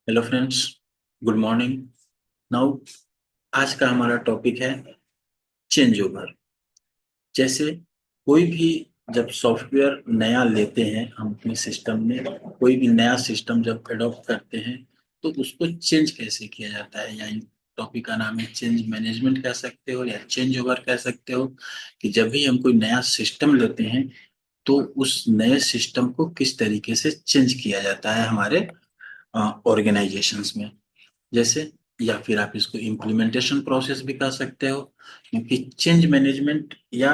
Hello friends, good morning. Now आज का हमारा टॉपिक है चेंज ओवर। जैसे कोई भी जब सॉफ्टवेयर नया लेते हैं हम अपने सिस्टम में, कोई भी नया सिस्टम जब एडॉप्ट करते हैं तो उसको चेंज कैसे किया जाता है, यानी टॉपिक का नाम है चेंज मैनेजमेंट कह सकते हो या चेंज ओवर कह सकते हो। कि जब भी हम कोई नया सिस्टम लेते हैं तो उस नए सिस्टम को किस तरीके से चेंज किया जाता है हमारे ऑर्गेनाइजेशंस में। जैसे या फिर आप इसको इम्प्लीमेंटेशन प्रोसेस भी कह सकते हो, क्योंकि चेंज मैनेजमेंट या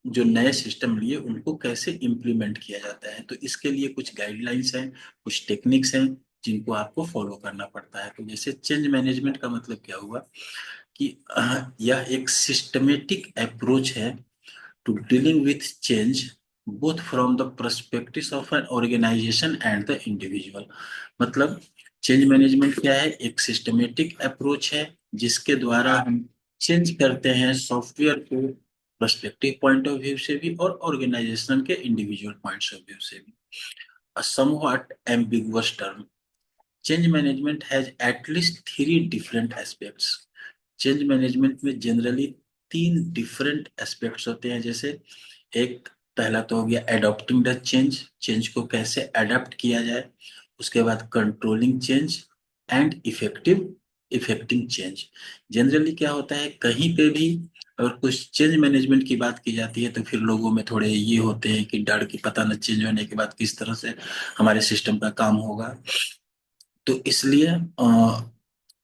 जो नए सिस्टम लिए उनको कैसे इम्प्लीमेंट किया जाता है तो इसके लिए कुछ गाइडलाइंस हैं, कुछ टेक्निक्स हैं जिनको आपको फॉलो करना पड़ता है। तो जैसे चेंज मैनेजमेंट का मतलब क्या हुआ कि यह एक सिस्टमेटिक अप्रोच है to dealing with change both from the perspective of an organisation and the individual. मतलब चेंज मैनेजमेंट क्या है, एक सिस्टमेटिक अप्रोच है जिसके द्वारा हम चेंज करते हैं सॉफ्टवेयर को पर्सपेक्टिव पॉइंट ऑफ व्यू से भी और ऑर्गेनाइजेशन के इंडिविजुअल पॉइंट्स ऑफ व्यू से भी। A somewhat ambiguous term. Change management has at least three different aspects. Change management में जनरली तीन डिफरेंट एस्पेक्ट्स होते हैं। जैसे एक पहला तो हो गया एडॉप्टिंग द चेंज, चेंज को कैसे अडेप्ट किया जाए। उसके बाद controlling change and effective effecting change. Generally क्या होता है, कहीं पे भी अगर कुछ चेंज मैनेजमेंट की बात की जाती है तो फिर लोगों में थोड़े ये होते हैं कि डर की पता न चेंज होने के बाद किस तरह से हमारे सिस्टम का काम होगा। तो इसलिए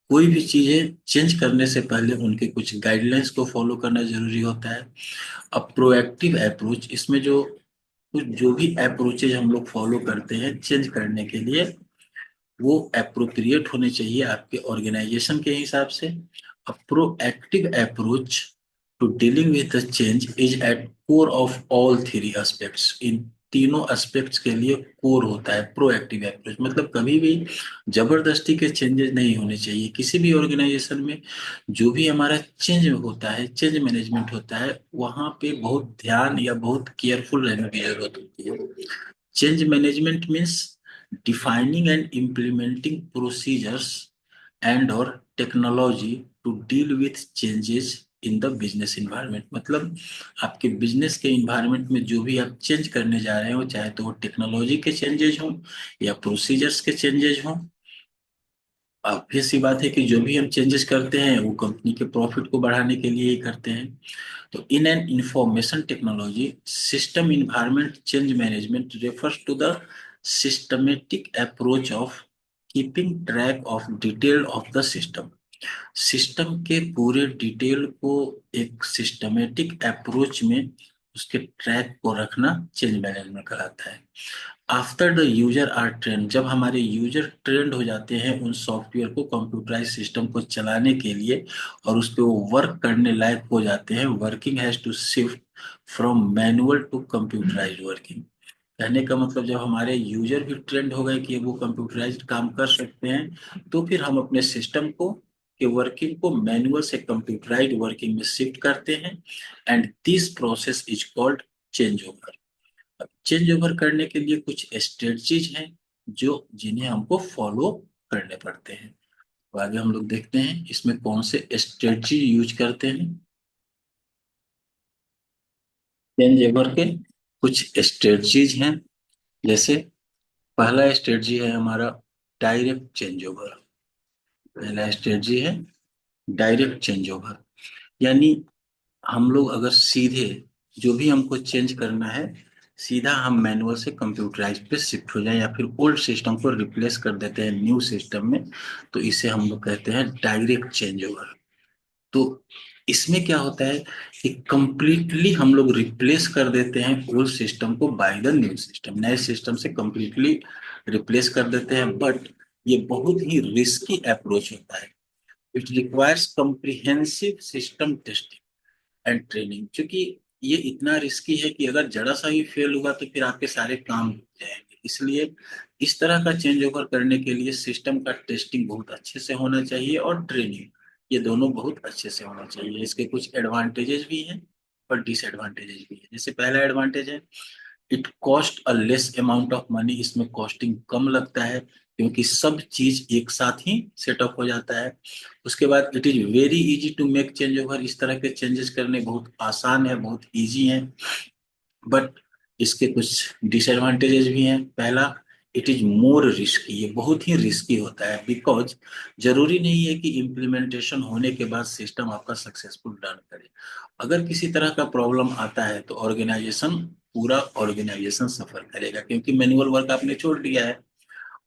कोई भी चीजें चेंज करने से पहले उनके कुछ गाइडलाइंस को फॉलो करना जरूरी होता है। अब प्रोएक्टिव अप्रोच, इसमें जो कुछ जो भी अप्रोचेज हम लोग फॉलो करते हैं चेंज करने के लिए वो अप्रोप्रिएट होने चाहिए आपके ऑर्गेनाइजेशन के हिसाब से। A proactive approach to dealing with the change is at core of all three aspects. इन तीनों एस्पेक्ट्स के लिए कोर होता है प्रोएक्टिव अप्रोच। मतलब कभी भी जबरदस्ती के चेंजेस नहीं होने चाहिए किसी भी ऑर्गेनाइजेशन में। जो भी हमारा चेंज होता है, चेंज मैनेजमेंट होता है, वहां पे बहुत ध्यान या बहुत केयरफुल रहने की जरूरत होती है। Change management means defining and implementing procedures and or technology to deal with changes in the business environment। मतलब आपके बिजनेस के इन्वायरमेंट में जो भी आप चेंज करने जा रहे हो, चाहे तो वो टेक्नोलॉजी के चेंजेस हों या प्रोसीजर्स के चेंजेस हों। ऑब्वियस सी बात है कि जो भी हम चेंजेस करते हैं वो कंपनी के प्रॉफिट को बढ़ाने के लिए ही करते हैं। तो in an information technology system environment change management refers to the systematic approach of keeping track of detail of the system. System के पूरे डिटेल को एक सिस्टमेटिक अप्रोच में उसके ट्रैक को रखना चेंज मैनेजमेंट कहलाता है। After the user are trained, जब हमारे यूजर ट्रेंड हो जाते हैं उन सॉफ्टवेयर को कंप्यूटराइज सिस्टम को चलाने के लिए और उस पे वो वर्क करने लायक हो जाते हैं, working has to shift from manual to computerized working. कहने का मतलब जब हमारे यूजर भी ट्रेंड हो गए कि वो कंप्यूटराइज्ड काम कर सकते हैं तो फिर हम अपने सिस्टम को के वर्किंग को मैनुअल से कंप्यूटराइज्ड वर्किंग में शिफ्ट करते हैं। And this process is called change over. अब चेंज ओवर करने के लिए कुछ स्ट्रेटजीज हैं जो जिन्हें हमको फॉलो करने पड़ते हैं। तो आगे हम लोग देखते हैं इसमें कौन से स्ट्रेटजी यूज करते हैं। चेंज ओवर के कुछ स्ट्रेटजीज हैं। जैसे पहला स्ट्रेटजी है हमारा डायरेक्ट चेंज ओवर। पहला स्ट्रेटजी है डायरेक्ट चेंज ओवर, यानी हम लोग अगर सीधे जो भी हमको चेंज करना है सीधा हम मैनुअल से कंप्यूटराइज पे शिफ्ट हो जाए या फिर ओल्ड सिस्टम को रिप्लेस कर देते हैं न्यू सिस्टम में, तो इसे हम लोग कहते हैं डायरेक्ट चेंज ओवर। तो इसमें क्या होता है कि कंप्लीटली हम लोग रिप्लेस कर देते हैं ओल्ड सिस्टम को बाय द न्यू सिस्टम, नए सिस्टम से कंप्लीटली रिप्लेस कर देते हैं। बट ये बहुत ही रिस्की अप्रोच होता है। It requires comprehensive system testing and training, क्योंकि ये इतना रिस्की है कि अगर जरा सा भी फेल हुआ तो फिर आपके सारे काम रुक जाएंगे। इसलिए इस तरह का चेंज ओवर करने के लिए सिस्टम का टेस्टिंग बहुत अच्छे से होना चाहिए और ट्रेनिंग, ये दोनों बहुत अच्छे से होना चाहिए। इसके कुछ एडवांटेजेस भी हैं और डिसएडवांटेजेस भी हैं। जैसे पहला एडवांटेज है it cost a less amount of money, इसमें कॉस्टिंग कम लगता है क्योंकि सब चीज एक साथ ही सेटअप हो जाता है। उसके बाद it is very easy to make change over, इस तरह के चेंजेस करने बहुत आसान है, बहुत इजी है। बट इसके कुछ डिसएडवांटेजेस भी हैं। पहला, इट इज मोर रिस्की, ये बहुत ही रिस्की होता है बिकॉज जरूरी नहीं है कि इम्प्लीमेंटेशन होने के बाद सिस्टम आपका सक्सेसफुल रन करे। अगर किसी तरह का प्रॉब्लम आता है तो ऑर्गेनाइजेशन, पूरा ऑर्गेनाइजेशन सफर करेगा क्योंकि मैनुअल वर्क आपने छोड़ दिया है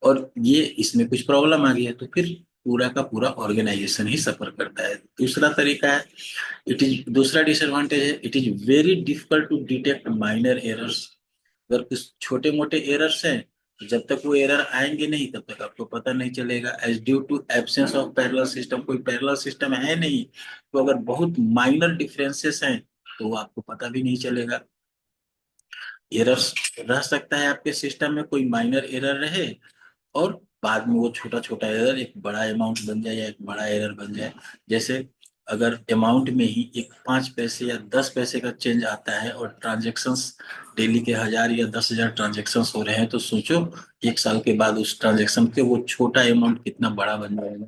और ये इसमें कुछ प्रॉब्लम आ गई है तो फिर पूरा का पूरा ऑर्गेनाइजेशन ही सफर करता है। दूसरा तरीका है, इट इज दूसरा डिसएडवांटेज है, it is very difficult to detect minor errors. अगर कुछ छोटे मोटे एरर्स हैं तो जब तक वो एरर आएंगे नहीं तब तक आपको पता नहीं चलेगा, as due to absence of parallel system, कोई पैरेलल सिस्टम है नहीं। तो अगर बहुत माइनर डिफरेंसेस हैं तो वो आपको पता भी नहीं चलेगा। एरर्स रह सकता है आपके सिस्टम में, कोई माइनर एरर रहे और बाद में वो छोटा छोटा एरर एक बड़ा अमाउंट बन जाए या एक बड़ा एरर बन जाए। जैसे अगर अमाउंट में ही एक 5 पैसे या 10 पैसे का चेंज आता है और ट्रांजेक्शन्स डेली के 1000 या 10,000 ट्रांजेक्शन्स हो रहे हैं, तो सोचो 1 साल के बाद उस ट्रांजेक्शन के वो छोटा अमाउंट कितना बड़ा बन जाएगा।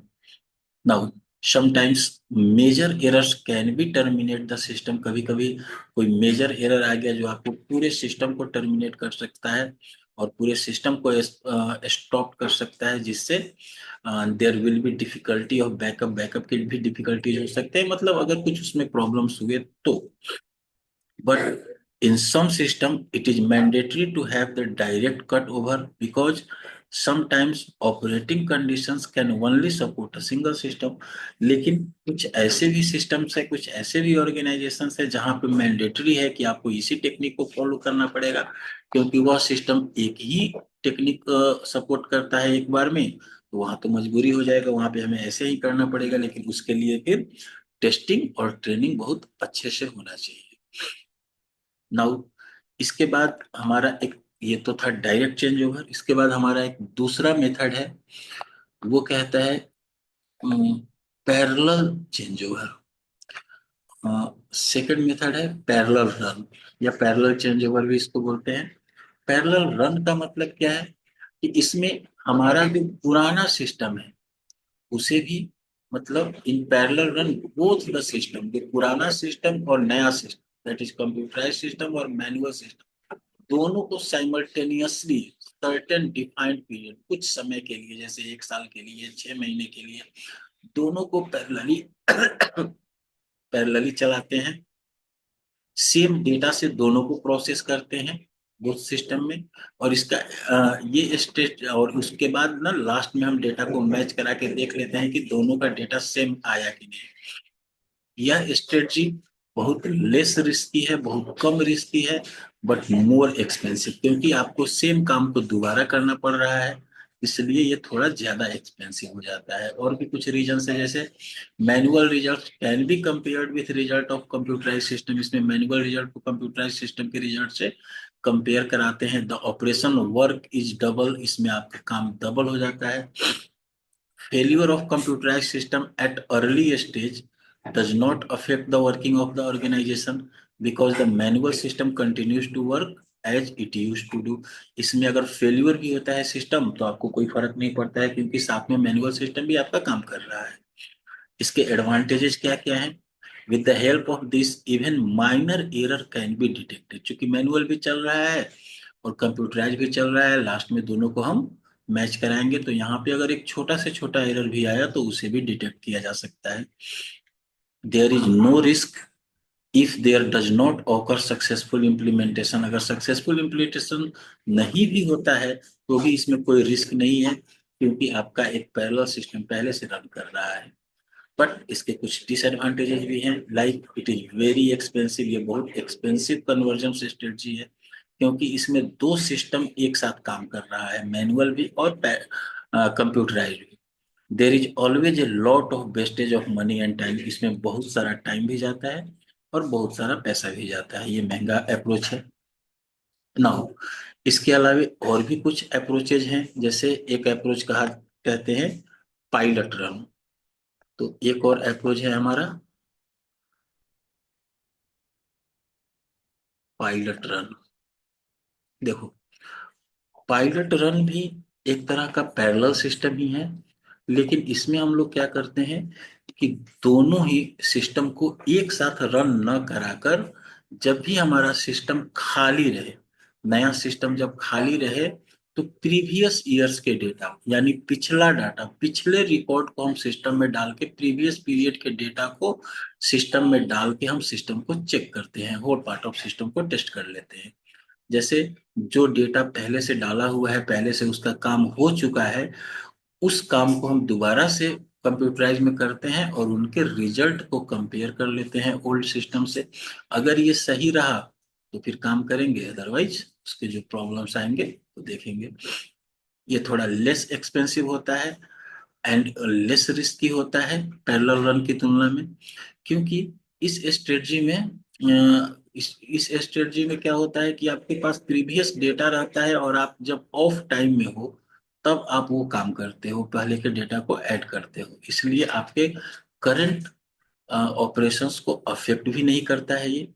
Now sometimes major errors can be terminate the system, कभी कभी कोई मेजर एरर आ गया जो आपको पूरे सिस्टम को टर्मिनेट कर सकता है और पूरे सिस्टम को स्टॉप कर सकता है, जिससे there will be difficulty of backup, backup की भी डिफिकल्टीज हो सकते हैं, मतलब अगर कुछ उसमें प्रॉब्लम्स हुए तो। But in some system, it is mandatory to have the direct cut over because sometimes operating conditions can only support a single system. लेकिन कुछ ऐसे भी सिस्टम्स है, कुछ ऐसे भी ऑर्गेनाइजेशन है जहाँ पे मैंडेटरी है कि आपको इसी टेक्निक को फॉलो करना पड़ेगा क्योंकि वह सिस्टम एक ही टेक्निक सपोर्ट करता है एक बार में। तो वहाँ तो मजबूरी हो जाएगा, वहाँ पे हमें ऐसे ही करना पड़ेगा, लेकिन उसके लिए फिर टेस्टिंग और ट्रेनिंग बहुत अच्छे से होना चाहिए। नाउ इसके बाद हमारा एक, ये तो था डायरेक्ट चेंज ओवर, इसके बाद हमारा एक दूसरा मेथड है, वो कहता है parallel change over. Second method है पैरेलल रन या पैरेलल चेंज ओवर भी इसको बोलते हैं। पैरेलल रन का मतलब क्या है कि इसमें हमारा जो पुराना सिस्टम है उसे भी, मतलब in parallel run both the system, जो पुराना सिस्टम और नया system that is computerize system और मैनुअल सिस्टम, दोनों को साइमल्टेनियसली सर्टेन डिफाइंड पीरियड, कुछ समय के लिए जैसे 1 साल के लिए, 6 महीने के लिए, दोनों को पैरेलली पैरेलली चलाते हैं। सेम डेटा से दोनों को प्रोसेस करते हैं बोथ सिस्टम में। और इसका ये स्टेट, और उसके बाद ना लास्ट में हम डेटा को मैच करा के देख लेते हैं कि दोनों का डेटा सेम आया कि नहीं। यह स्ट्रेटजी बहुत लेस रिस्की है, बहुत कम रिस्की है, बट मोर एक्सपेंसिव, क्योंकि आपको सेम काम को दोबारा करना पड़ रहा है, इसलिए ये थोड़ा ज्यादा एक्सपेंसिव हो जाता है। और भी कुछ रीजन है, जैसे manual result can be compared with result of computerize system, इसमें मैनुअल रिजल्ट को कंप्यूटराइज सिस्टम के रिजल्ट से कंपेयर कराते हैं। The operation work is double, इसमें आपका काम डबल हो जाता है। Failure of computerized system at early stage does not affect the working of the organization because the manual system continues to work as it used to do। इसमें अगर failure भी होता है सिस्टम तो आपको कोई फर्क नहीं पड़ता है क्योंकि साथ में मैनुअल सिस्टम भी आपका काम कर रहा है। इसके एडवांटेजेस क्या क्या हैं? With the help of this even minor error can be detected, चूंकि मैनुअल भी चल रहा है और कंप्यूटराइज भी चल रहा है, लास्ट में दोनों को हम मैच कराएंगे तो यहाँ पे अगर एक छोटा से छोटा एरर भी आया तो उसे भी डिटेक्ट किया जा सकता है। There is no risk if there does not occur successful implementation, अगर सक्सेसफुल इम्प्लीमेंटेशन नहीं भी होता है तो भी इसमें कोई रिस्क नहीं है क्योंकि आपका एक पैरेलल सिस्टम पहले से रन कर रहा है। बट इसके कुछ डिसएडवांटेजेस भी हैं, like it is very expensive, ये बहुत एक्सपेंसिव कन्वर्जन स्ट्रेटजी है क्योंकि इसमें दो सिस्टम एक साथ काम कर रहा है, मैनुअल भी और कंप्यूटराइज भी। There is always a lot of wastage of money and time, इसमें बहुत सारा टाइम भी जाता है और बहुत सारा पैसा भी जाता है, ये महंगा अप्रोच है। नाउ इसके अलावा और भी कुछ अप्रोचेज हैं, जैसे एक अप्रोच कहा कहते हैं पायलट रन, तो एक और अप्रोच है हमारा पायलट रन। देखो, पायलट रन भी एक तरह का पैरेलल सिस्टम ही है, लेकिन इसमें हम लोग क्या करते हैं कि दोनों ही सिस्टम को एक साथ रन न कराकर, जब भी हमारा सिस्टम खाली रहे, नया सिस्टम जब खाली रहे, तो प्रीवियस ईयर्स के डेटा यानी पिछला डाटा, पिछले रिकॉर्ड को हम सिस्टम में डाल के प्रीवियस पीरियड के डेटा को सिस्टम में डाल के हम सिस्टम को चेक करते हैं, होल पार्ट ऑफ सिस्टम को टेस्ट कर लेते हैं। जैसे जो डेटा पहले से डाला हुआ है, पहले से उसका काम हो चुका है, उस काम को हम दोबारा से कंप्यूटराइज में करते हैं और उनके रिजल्ट को कंपेयर कर लेते हैं ओल्ड सिस्टम से। अगर ये सही रहा तो फिर काम करेंगे, अदरवाइज उसके जो प्रॉब्लम्स आएंगे तो देखेंगे। ये थोड़ा लेस एक्सपेंसिव होता है एंड लेस रिस्की होता है पैरेलल रन की तुलना में, क्योंकि इस स्ट्रेटजी में इस स्ट्रेटजी में क्या होता है कि आपके पास प्रीवियस डेटा रहता है और आप जब ऑफ टाइम में हो तब आप वो काम करते हो, पहले के डेटा को ऐड करते हो, इसलिए आपके करंट ऑपरेशंस को अफेक्ट भी नहीं करता है ये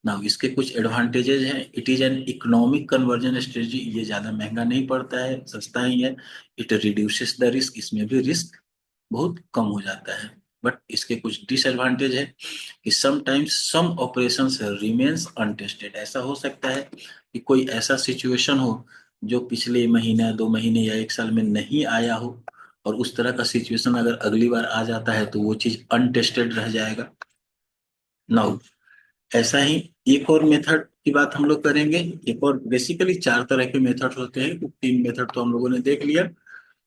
ना। इसके कुछ एडवांटेजेस हैं। It is an economic conversion strategy, ये ज़्यादा महंगा नहीं पड़ता है, सस्ता ही है। इट रिड्यूसेस द रिस्क, इसमें भी रिस्क बहुत कम हो जाता है। बट इसके कुछ डिसएडवांटेज है कि sometimes some operations remains untested. ऐसा हो सकता है कि कोई ऐसा सिचुएशन हो जो पिछले महीना, 2 महीने या 1 साल में नहीं आया हो, और उस तरह का सिचुएशन अगर अगली बार आ जाता है तो वो चीज अनटेस्टेड रह जाएगा। नाउ ऐसा ही एक और मेथड की बात हम लोग करेंगे। एक और, बेसिकली 4 तरह के मेथड होते हैं, तो 3 मेथड तो हम लोगों ने देख लिया।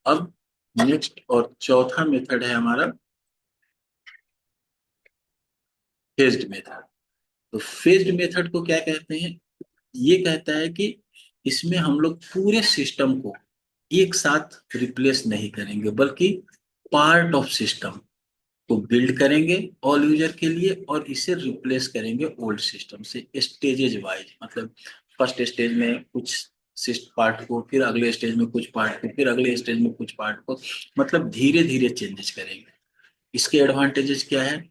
अब नेक्स्ट और चौथा मेथड है हमारा फेज्ड मेथड। तो फेज्ड मेथड को क्या कहते हैं? ये कहता है कि इसमें हम लोग पूरे सिस्टम को एक साथ रिप्लेस नहीं करेंगे, बल्कि पार्ट ऑफ सिस्टम को बिल्ड करेंगे ऑल यूजर के लिए और इसे रिप्लेस करेंगे ओल्ड सिस्टम से स्टेजेज वाइज। मतलब फर्स्ट स्टेज में कुछ पार्ट को, फिर अगले स्टेज में कुछ पार्ट को, फिर अगले स्टेज में कुछ पार्ट को, मतलब धीरे धीरे चेंजेस करेंगे। इसके एडवांटेजेस क्या है?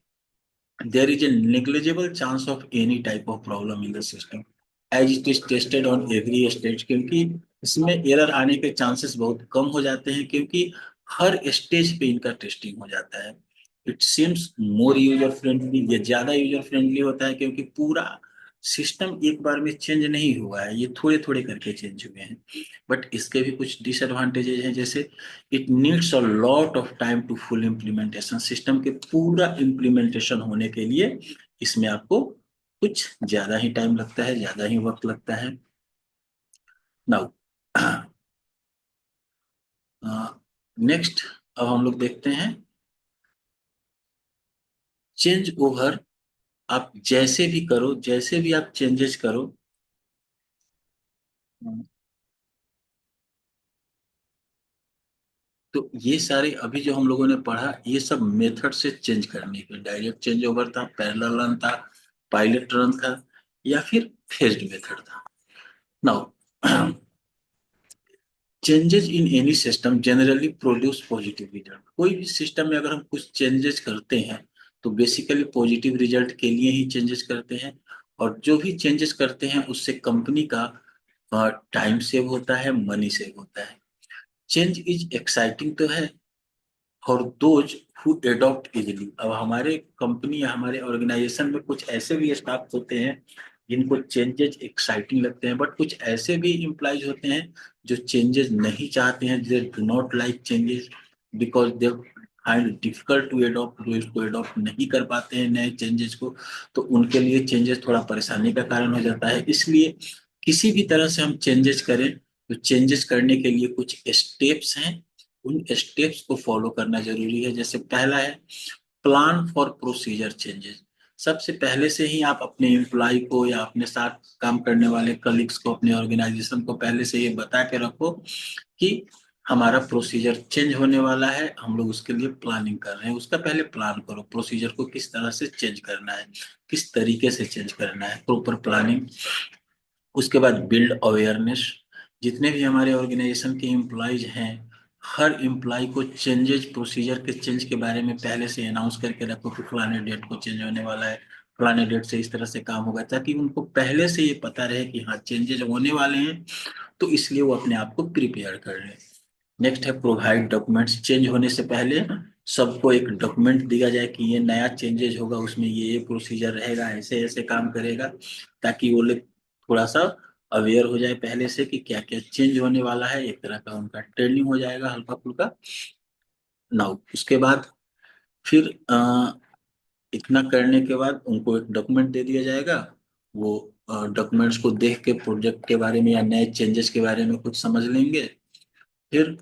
there is a negligible chance of any type of problem in the system as it is tested on every stage, क्योंकि इसमें एरर आने के चांसेस बहुत कम हो जाते हैं, क्योंकि हर स्टेज पे इनका टेस्टिंग हो जाता है। It seems more user friendly, ये ज्यादा यूजर फ्रेंडली होता है, क्योंकि पूरा सिस्टम एक बार में चेंज नहीं हुआ है, ये थोड़े थोड़े करके चेंज हुए हैं। बट इसके भी कुछ डिसएडवांटेजेस हैं, जैसे it needs a lot of time to full implementation. System के पूरा इम्प्लीमेंटेशन होने के लिए इसमें आपको कुछ ज्यादा ही टाइम लगता है, ज्यादा ही वक्त लगता है। नाउ नेक्स्ट, अब हम लोग देखते हैं चेंज ओवर। आप जैसे भी करो, जैसे भी आप चेंजेस करो, तो ये सारे अभी जो हम लोगों ने पढ़ा, ये सब मेथड से चेंज करने के, डायरेक्ट चेंज ओवर था, पैरेलल रन था, पायलट रन था, या फिर फेज्ड मेथड था। Now changes in any system generally produce positive result. कोई भी सिस्टम में अगर हम कुछ चेंजेस करते हैं तो बेसिकली पॉजिटिव रिजल्ट के लिए ही चेंजेस करते हैं, और जो भी चेंजेस करते हैं उससे कंपनी का टाइम सेव होता है, मनी सेव होता है। चेंज इज एक्साइटिंग तो है for those who adopt easily. अब हमारे कंपनी या हमारे ऑर्गेनाइजेशन में कुछ ऐसे भी स्टाफ होते हैं जिनको चेंजेस एक्साइटिंग लगते हैं, बट कुछ ऐसे भी इम्प्लॉइज होते हैं जो चेंजेस नहीं चाहते हैं, they do not like changes because they find difficult to adopt, जो इसको एडॉप्ट नहीं कर पाते हैं नए चेंजेस को, तो उनके लिए चेंजेस थोड़ा परेशानी का कारण हो जाता है। इसलिए किसी भी तरह से हम चेंजेस करें तो चेंजेस करने के लिए कुछ स्टेप्स हैं, उन स्टेप्स को फॉलो करना जरूरी है। जैसे पहला है प्लान फॉर प्रोसीजर चेंजेस। सबसे पहले से ही आप अपने एम्प्लॉय को या अपने साथ काम करने वाले कलीग्स को, अपने ऑर्गेनाइजेशन को पहले से ये बता के रखो कि हमारा प्रोसीजर चेंज होने वाला है, हम लोग उसके लिए प्लानिंग कर रहे हैं। उसका पहले प्लान करो, प्रोसीजर को किस तरह से चेंज करना है, किस तरीके से चेंज करना है, प्रॉपर प्लानिंग। उसके बाद बिल्ड अवेयरनेस। जितने भी हमारे ऑर्गेनाइजेशन के एम्प्लॉयज हैं, हर एम्प्लॉय को चेंजेस, प्रोसीजर के चेंज के बारे में पहले से अनाउंस करके रखो कि फलाने डेट को चेंज होने वाला है, फलाने डेट से इस तरह से काम होगा, ताकि उनको पहले से ये पता रहे कि हाँ चेंजेस होने वाले हैं, तो इसलिए वो अपने आप को प्रिपेयर कर लें। नेक्स्ट है प्रोवाइड डॉक्यूमेंट्स। चेंज होने से पहले सबको एक डॉक्यूमेंट दिया जाए कि ये नया चेंजेज होगा, उसमें ये प्रोसीजर रहेगा, ऐसे ऐसे काम करेगा, ताकि वो लोग थोड़ा सा अवेयर हो जाए पहले से कि क्या क्या चेंज होने वाला है। एक तरह का उनका ट्रेनिंग हो जाएगा हल्का फुल्का। नाउ उसके बाद फिर इतना करने के बाद उनको एक डॉक्यूमेंट दे दिया जाएगा। वो डॉक्यूमेंट्स को देख के प्रोजेक्ट के बारे में या नए चेंजेस के बारे में कुछ समझ लेंगे। फिर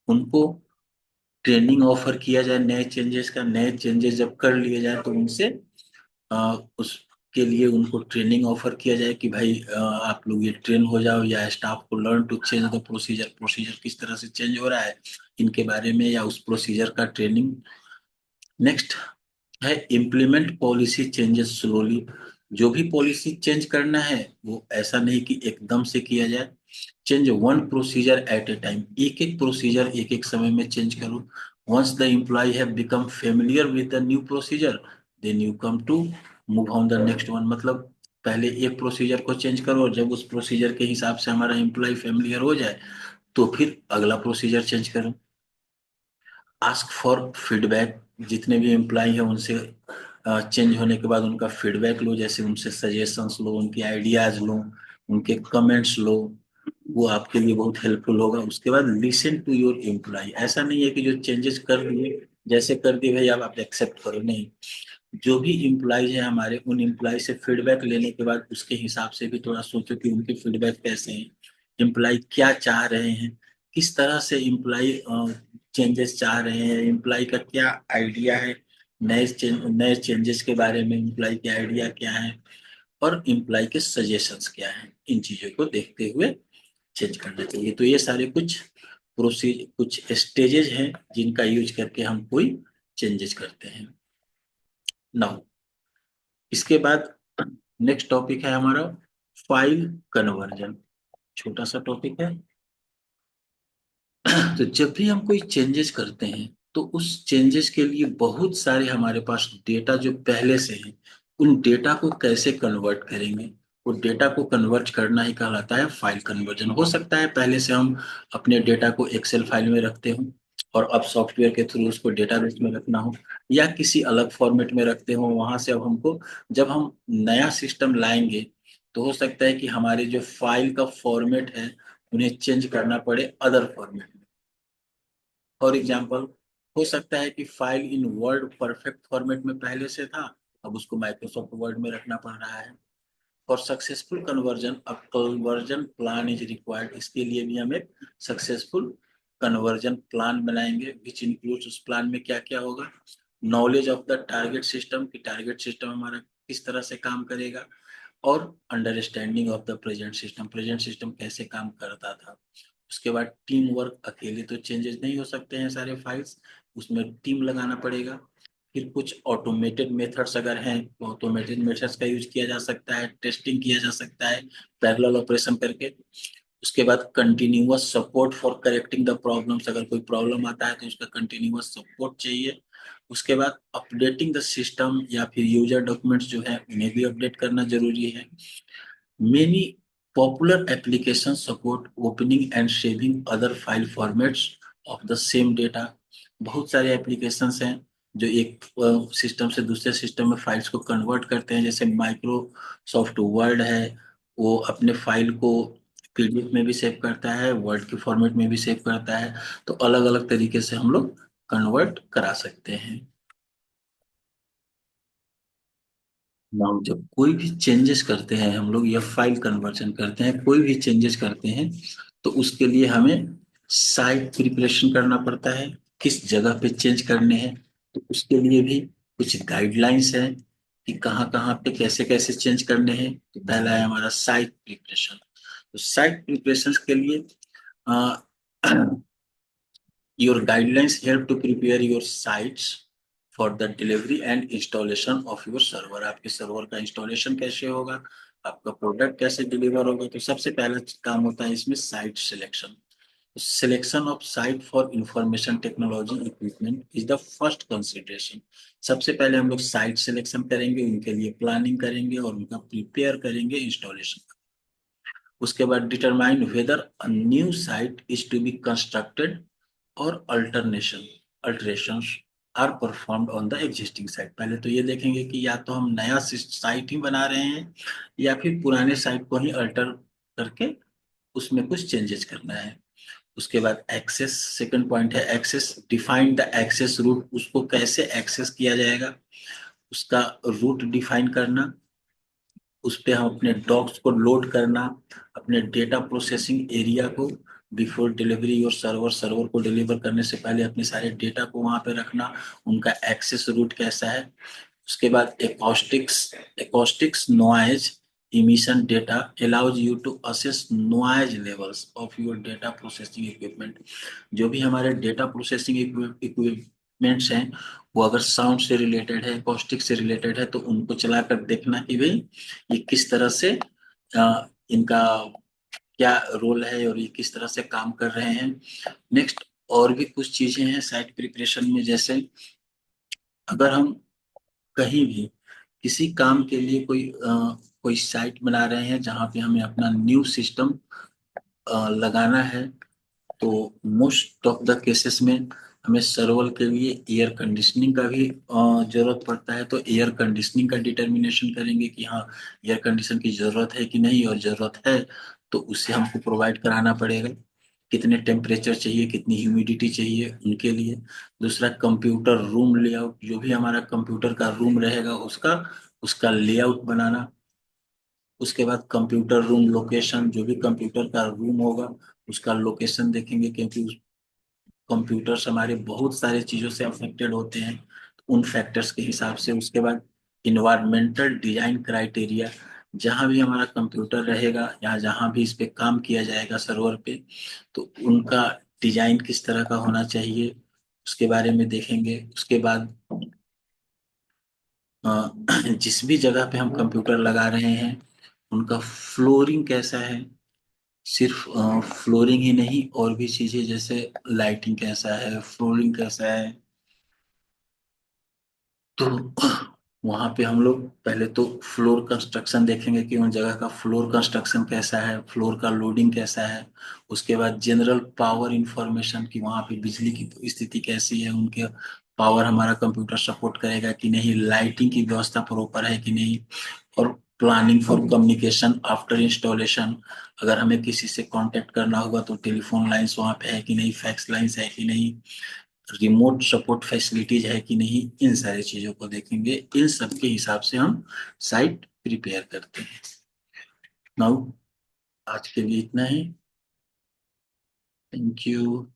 उनको ट्रेनिंग ऑफर किया जाए नए चेंजेस का। नए चेंजेस जब कर लिए जाए तो उनसे उसके लिए उनको ट्रेनिंग ऑफर किया जाए कि भाई आप लोग ये ट्रेन हो जाओ, या स्टाफ को learn to change the procedure. Procedure किस तरह से चेंज हो रहा है इनके बारे में, या उस प्रोसीजर का ट्रेनिंग। नेक्स्ट है इम्प्लीमेंट पॉलिसी चेंजेस स्लोली। जो भी पॉलिसी चेंज करना है वो ऐसा नहीं कि एकदम से किया जाए। Change one procedure at a time. एक एक प्रोसीजर एक एक समय में चेंज करो। Once the employee have become familiar with the new procedure, then you come to move on the next one. मतलब पहले एक प्रोसीजर को चेंज करो, और जब उस प्रोसीजर के हिसाब से हमारा एम्प्लॉय फेमिलियर हो जाए तो फिर अगला प्रोसीजर चेंज करो। Ask for feedback. जितने भी एम्प्लॉय हैं उनसे चेंज होने के बाद उनका फीडबैक लो, जैसे उनसे सजेशंस लो, उनके आइडियाज लो, उनके कमेंट्स लो। वो आपके लिए बहुत हेल्पफुल होगा। उसके बाद लिसन टू योर एम्प्लॉय। ऐसा नहीं है कि जो चेंजेस कर दिए जैसे कर दिए भाई आप एक्सेप्ट करो, नहीं। जो भी इम्प्लॉयज हैं हमारे, उन इम्प्लॉय से फीडबैक लेने के बाद उसके हिसाब से भी थोड़ा सोचो कि उनके फीडबैक कैसे हैं, इम्प्लॉय क्या चाह रहे हैं, किस तरह से इम्प्लॉय चेंजेस चाह रहे हैं, इम्प्लॉय का क्या आइडिया है, नए चेंजेस के बारे में इम्प्लॉय के आइडिया क्या है, और इम्प्लॉय के सजेशंस क्या हैं। इन चीजों को देखते हुए चेंज करना चाहिए। तो ये सारे कुछ स्टेजेस हैं जिनका यूज करके हम कोई चेंजेस करते हैं। नाउ इसके बाद नेक्स्ट टॉपिक है हमारा फाइल कन्वर्जन। छोटा सा टॉपिक है। तो जब भी हम कोई चेंजेस करते हैं तो उस चेंजेस के लिए बहुत सारे हमारे पास डेटा जो पहले से हैं, उन डेटा को कैसे कन्वर्ट करेंगे। वो डेटा को कन्वर्ट करना ही कहलाता है फाइल कन्वर्जन। हो सकता है पहले से हम अपने डेटा को एक्सेल फाइल में रखते हो और अब सॉफ्टवेयर के थ्रू उसको डेटाबेस में रखना हो, या किसी अलग फॉर्मेट में रखते हो। वहां से अब हमको जब हम नया सिस्टम लाएंगे तो हो सकता है कि हमारे जो फाइल का फॉर्मेट है उन्हें चेंज करना पड़े अदर फॉर्मेट में। फॉर एग्जाम्पल, हो सकता है कि file in word perfect format में पहले से था, अब उसको माइक्रोसॉफ्ट वर्ड में रखना पड़ रहा है। फॉर सक्सेसफुल कन्वर्जन अब कन्वर्जन प्लान इज रिक्वायर्ड। इसके लिए भी हम एक सक्सेसफुल कन्वर्जन प्लान बनाएंगे, विच इंक्लूड्स उस प्लान में क्या क्या होगा। Knowledge of the target system, कि टारगेट सिस्टम हमारा किस तरह से काम करेगा, और understanding of the present system कैसे काम करता था। उसके बाद टीम वर्क। अकेले तो चेंजेस नहीं हो सकते हैं सारे फाइल्स, उसमें टीम लगाना पड़ेगा। फिर कुछ ऑटोमेटेड मेथड्स अगर हैं तो ऑटोमेटेड मेथड्स का यूज किया जा सकता है, टेस्टिंग किया जा सकता है पैरेलल ऑपरेशन करके। उसके बाद continuous support for correcting the problems. अगर कोई प्रॉब्लम आता है तो उसका कंटिन्यूअस सपोर्ट चाहिए। उसके बाद अपडेटिंग द सिस्टम, या फिर यूजर डॉक्यूमेंट्स जो है उन्हें भी अपडेट करना जरूरी है। Many popular application support opening and saving other file formats of the same data. बहुत सारे एप्लीकेशंस हैं जो एक सिस्टम से दूसरे सिस्टम में फाइल्स को कन्वर्ट करते हैं। जैसे माइक्रोसॉफ्ट वर्ड है, वो अपने फाइल को पीडीएफ में भी सेव करता है, वर्ड के फॉर्मेट में भी सेव करता है। तो अलग अलग तरीके से हम लोग कन्वर्ट करा सकते हैं। नाउ जब कोई भी चेंजेस करते हैं हम लोग, या फाइल कन्वर्जन करते हैं, कोई भी चेंजेस करते हैं, तो उसके लिए हमें साइट प्रिपरेशन करना पड़ता है। किस जगह पे चेंज करने हैं, तो उसके लिए भी कुछ गाइडलाइंस है कि कहाँ कहाँ पे कैसे कैसे चेंज करने हैं। तो पहला है हमारा साइट प्रिपरेशन। तो साइट प्रिपरेशन के लिए your guidelines help to prepare your sites for the delivery and installation of your server. आपके सर्वर का इंस्टॉलेशन कैसे होगा, आपका प्रोडक्ट कैसे डिलीवर होगा। तो सबसे पहला काम होता है इसमें site selection. Selection of site for information technology equipment is the first consideration. सबसे पहले हम लोग साइट सिलेक्शन करेंगे, उनके लिए प्लानिंग करेंगे और उनका प्रिपेयर करेंगे इंस्टॉलेशन। उसके बाद determine whether a new site is to be constructed और alterations are performed on the existing site. पहले तो ये देखेंगे कि या तो हम नया साइट ही बना रहे हैं या फिर पुराने साइट को ही अल्टर करके उसमें कुछ चेंजेस करना है। उसके बाद एक्सेस, सेकंड पॉइंट है access. Define the access route, उसको कैसे एक्सेस किया जाएगा उसका रूट डिफाइन करना। उस पे हम अपने डॉक्स को लोड करना, अपने डेटा प्रोसेसिंग एरिया को बिफोर डिलीवरी और सर्वर को डिलीवर करने से पहले अपने सारे डेटा को वहां पे रखना, उनका एक्सेस रूट कैसा है। उसके बाद acoustics noise emission data allows you to assess noise levels of your data processing equipment। जो भी हमारे डेटा प्रोसेसिंग इक्विपमेंट्स हैं वो अगर साउंड से रिलेटेड है, कॉस्टिक से रिलेटेड है, तो उनको चलाकर देखना कि भाई ये किस तरह से इनका क्या रोल है और ये किस तरह से काम कर रहे हैं। नेक्स्ट, और भी कुछ चीजें हैं साइट प्रिपरेशन में, जैसे अगर हम कहीं भी किसी काम के लिए कोई साइट बना रहे हैं जहाँ पे हमें अपना न्यू सिस्टम लगाना है, तो मोस्ट ऑफ द केसेस में हमें सर्वर के लिए एयर कंडीशनिंग का भी जरूरत पड़ता है। तो एयर कंडीशनिंग का डिटर्मिनेशन करेंगे कि हाँ एयर कंडीशन की जरूरत है कि नहीं, और जरूरत है तो उसे हमको प्रोवाइड कराना पड़ेगा। कितने टेम्परेचर चाहिए, कितनी ह्यूमिडिटी चाहिए उनके लिए। दूसरा, कंप्यूटर रूम लेआउट, जो भी हमारा कंप्यूटर का रूम रहेगा उसका उसका लेआउट बनाना। उसके बाद कंप्यूटर रूम लोकेशन, जो भी कंप्यूटर का रूम होगा उसका लोकेशन देखेंगे, क्योंकि कंप्यूटर्स हमारे बहुत सारे चीज़ों से अफेक्टेड होते हैं, तो उन फैक्टर्स के हिसाब से। उसके बाद इन्वायरमेंटल डिजाइन क्राइटेरिया, जहाँ भी हमारा कंप्यूटर रहेगा या जहाँ भी इस पे काम किया जाएगा सर्वर पे, तो उनका डिजाइन किस तरह का होना चाहिए उसके बारे में देखेंगे। उसके बाद जिस भी जगह पे हम कंप्यूटर लगा रहे हैं उनका फ्लोरिंग कैसा है। सिर्फ फ्लोरिंग ही नहीं, और भी चीजें जैसे लाइटिंग कैसा है, फ्लोरिंग कैसा है। तो वहां पे हम लोग पहले तो फ्लोर कंस्ट्रक्शन देखेंगे कि उन जगह का फ्लोर कंस्ट्रक्शन कैसा है, फ्लोर का लोडिंग कैसा है। उसके बाद जनरल पावर इंफॉर्मेशन की वहां पे बिजली की स्थिति कैसी है, उनके पावर हमारा कंप्यूटर सपोर्ट करेगा कि नहीं, लाइटिंग की व्यवस्था प्रॉपर है कि नहीं। और planning for communication after installation, अगर हमें किसी से कांटेक्ट करना होगा तो टेलीफोन लाइंस वहां पे है कि नहीं, फैक्स लाइंस है कि नहीं, रिमोट सपोर्ट फैसिलिटीज है कि नहीं, इन सारी चीजों को देखेंगे। इन सब के हिसाब से हम साइट प्रिपेयर करते हैं। नाउ आज के लिए इतना ही। Thank you.